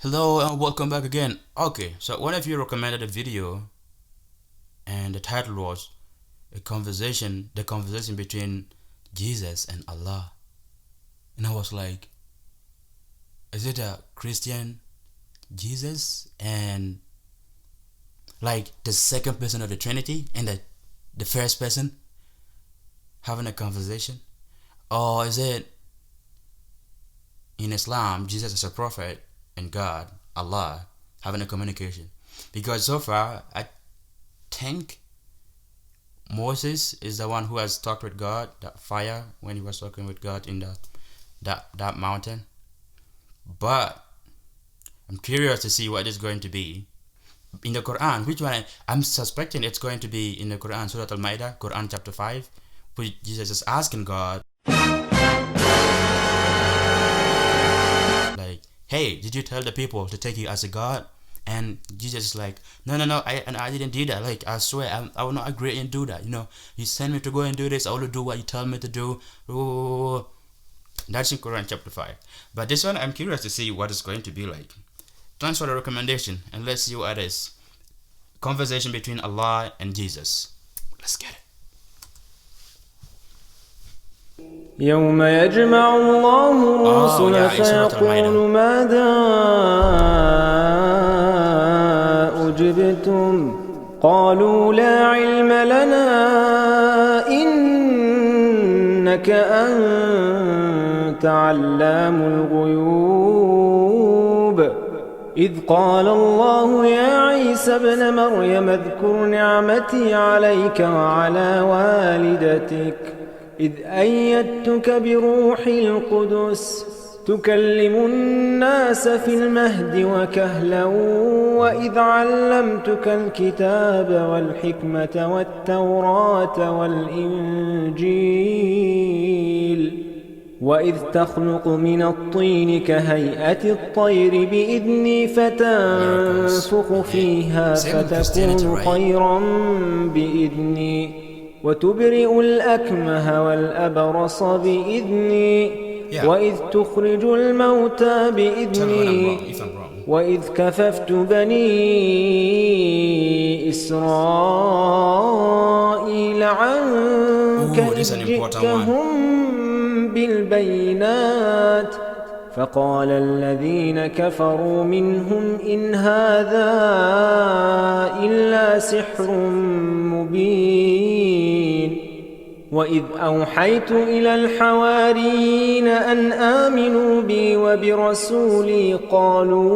Hello and welcome back again. Okay, so one of you recommended a video and the title was the conversation between Jesus and Allah. And I was like, is it a Christian Jesus and like the second person of the Trinity and the first person having a conversation? Or is it in Islam, Jesus is a prophet and God, Allah, having a communication? Because so far, I think Moses is the one who has talked with God, that fire, when he was talking with God in that mountain. But I'm curious to see what it's going to be in the Quran. Which one? I'm suspecting it's going to be in the Quran, Surah Al-Ma'idah, Quran chapter 5, which Jesus is asking God, like, hey, did you tell the people to take you as a God? And Jesus is like, no, I didn't do that. Like, I swear, I will not agree and do that. You send me to go and do this, I will do what you tell me to do. That's in Quran chapter 5. But this one, I'm curious to see what it's going to be like. Thanks for the recommendation, and let's see what it is. Conversation between Allah and Jesus. Let's get it. يوم يجمع الله الرسل فيقول ماذا أجبتم قالوا لا علم لنا إنك أنت علام الغيوب إذ قال الله يا عيسى ابن مريم اذكر نعمتي عليك وعلى والدتك إذ أيدتك بروح القدس تكلم الناس في المهد وكهلا وإذ علمتك الكتاب والحكمة والتوراة والإنجيل وإذ تخلق من الطين كهيئة الطير بإذني فتنفخ فيها فتكون طيرا بإذني وتبرئ الأكمه والأبرص بإذني وإذ تخرج الموتى بإذني وإذ كففت بني إسرائيل عنك إذ جئتهم بالبينات فقال الذين كفروا منهم إن هذا إلا سحر مبين وإذ أوحيت إلى الحواريين أن آمنوا بي وبرسولي قالوا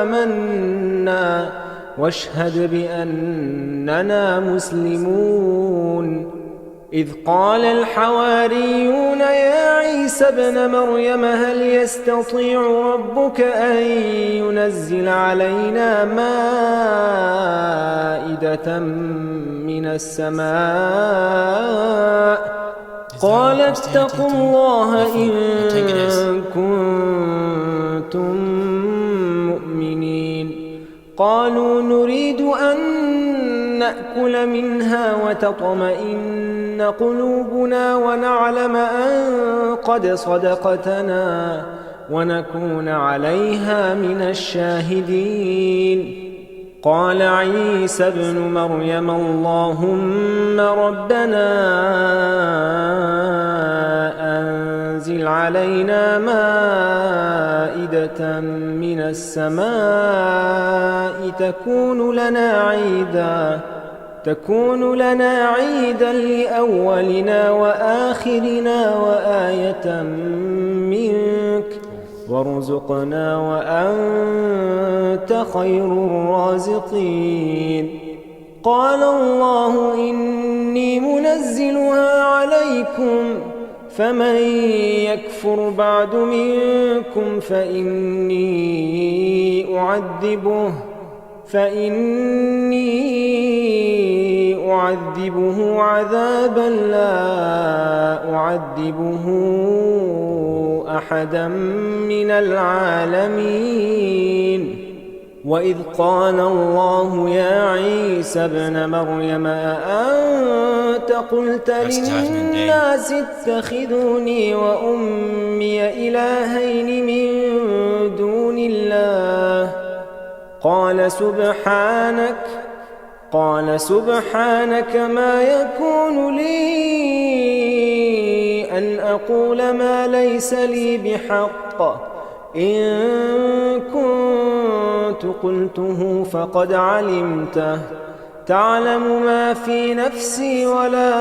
آمنا واشهد بأننا مسلمون إذ قال الحواريون يا عيسى ابن مريم هل يستطيع ربك أن ينزل علينا مائدة من السماء قال اتقوا الله إن كنتم مؤمنين قالوا نريد أن نأكل منها وتطمئن قلوبنا ونعلم أن قد صدقتنا ونكون عليها من الشاهدين قال عيسى ابن مريم اللهم ربنا أنزل علينا مائدة من السماء تكون لنا عيدا لأولنا وآخرنا وآية منك وارزقنا وأنت خير الرازقين قال الله إني منزلها عليكم فمن يكفر بعد منكم فإني أعذبه عذابا لا أعذبه أحدا من العالمين وإذ قال الله يا عيسى ابن مريم أأنت قلت للناس اتخذوني وأمي إلهين من قال سبحانك ما يكون لي أن أقول ما ليس لي بحق إن كنت قلته فقد علمته تعلم ما في نفسي ولا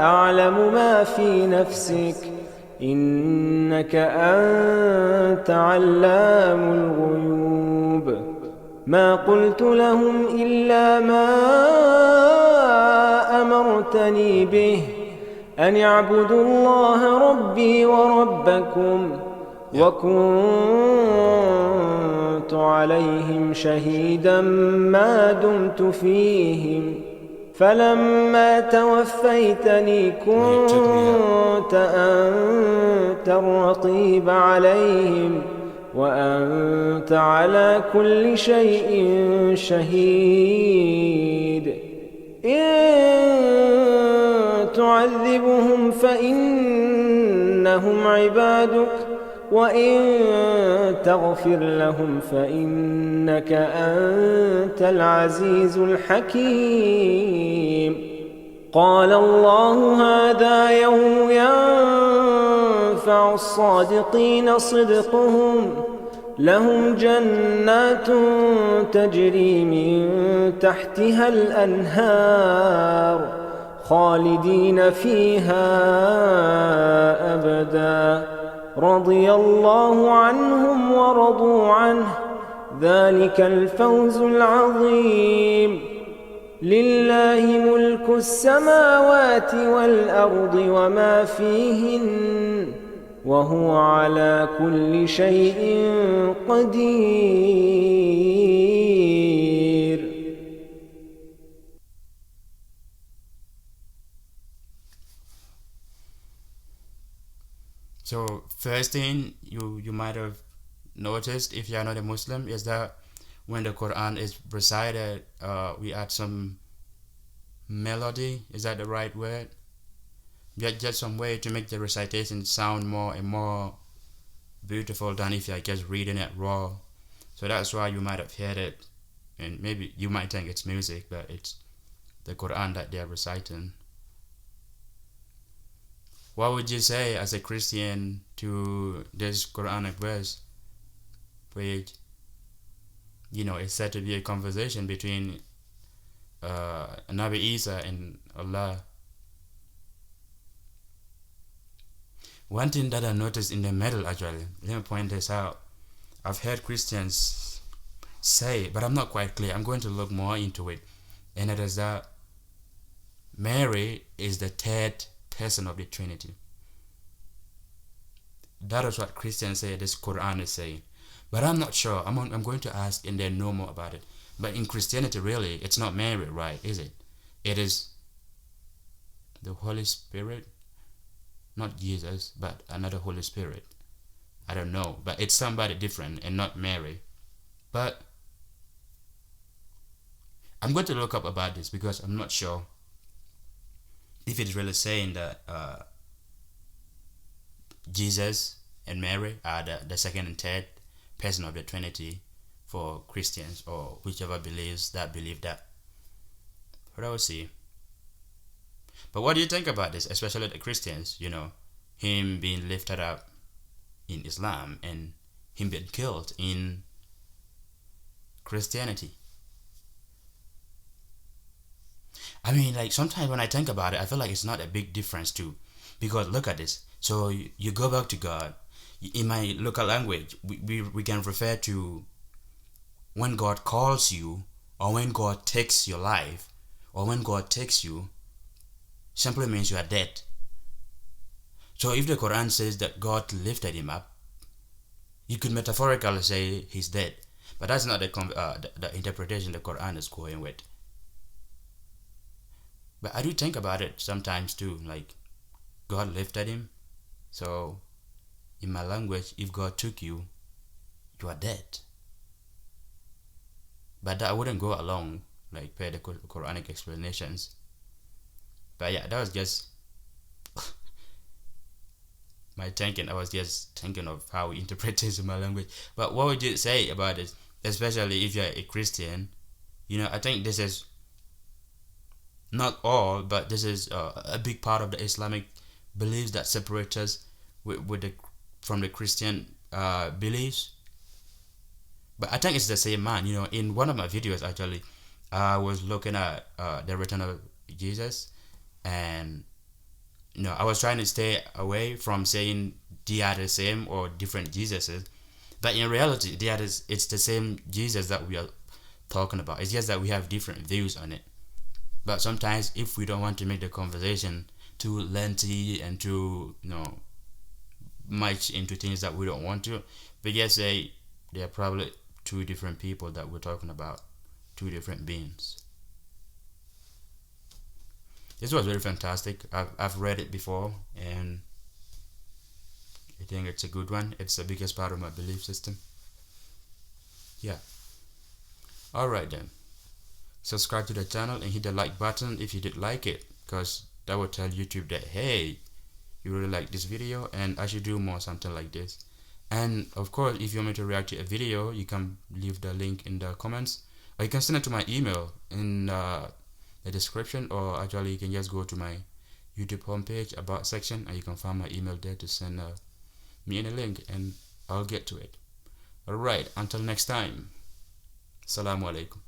أعلم ما في نفسك إنك أنت علام الغيوب ما قلت لهم إلا ما أمرتني به أن اعبدوا الله ربي وربكم وكنت عليهم شهيدا ما دمت فيهم فلما توفيتني كنت أنت الرقيب عليهم وأنت على كل شيء شهيد إن تعذبهم فإنهم عبادك وإن تغفر لهم فإنك أنت العزيز الحكيم قال الله هذا يوم ينفع الصادقين صدقهم لهم جنات تجري من تحتها الأنهار خالدين فيها أبدا رضي الله عنهم ورضوا عنه ذلك الفوز العظيم لله ملك السماوات والأرض وما فيهن وهو على كل شيء قدير. So first thing you might have noticed if you are not a Muslim is that when the Quran is recited, we add some melody. Is that the right word? Just some way to make the recitation sound more and more beautiful than if you're just reading it raw. So that's why you might have heard it, and maybe you might think it's music, but it's the Quran that they're reciting. What would you say as a Christian to this Quranic verse, which is said to be a conversation between Nabi Isa and Allah? One thing that I noticed in the middle, actually, let me point this out. I've heard Christians say, but I'm not quite clear. I'm going to look more into it. And it is that Mary is the third person of the Trinity. That is what Christians say this Quran is saying. But I'm not sure. I'm going to ask and then know more about it. But in Christianity, really, it's not Mary, right? Is it? It is the Holy Spirit. Not Jesus, but another Holy Spirit. I don't know, but it's somebody different and not Mary. But I'm going to look up about this because I'm not sure if it's really saying that Jesus and Mary are the second and third person of the Trinity for Christians or whichever believe that. But I will see. But what do you think about this, especially the Christians, him being lifted up in Islam and him being killed in Christianity? I mean, like, sometimes when I think about it, I feel like it's not a big difference too. Because look at this. So you go back to God. In my local language, we can refer to when God calls you, or when God takes your life, or when God takes you, simply means you are dead. So if the Quran says that God lifted him up, you could metaphorically say he's dead. But that's not the interpretation the Quran is going with. But I do think about it sometimes too, like God lifted him. So in my language, if God took you, you are dead. But that wouldn't go along, like per the Quranic explanations. But yeah, that was just my thinking. I was just thinking of how we interpret this in my language. But what would you say about this? especially if you're a Christian, I think this is not all, but this is a big part of the Islamic beliefs that separate us from the Christian beliefs. But I think it's the same man. In one of my videos, actually, I was looking at the return of Jesus, and I was trying to stay away from saying they are the same or different Jesuses. But in reality, it's the same Jesus that we are talking about. It's just that we have different views on it. But sometimes, if we don't want to make the conversation too lengthy and too much into things that we don't want to, we just say they are probably two different people that we're talking about, two different beings. This was very fantastic. I've read it before, and I think it's a good one. It's the biggest part of my belief system. Yeah. Alright then. Subscribe to the channel and hit the like button if you did like it, because that will tell YouTube that, hey, you really like this video and I should do more something like this. And of course, if you want me to react to a video, you can leave the link in the comments, or you can send it to my email in the description, or actually you can just go to my YouTube homepage about section and you can find my email there to send me in a link, and I'll get to it. Alright, until next time. Assalamu alaikum.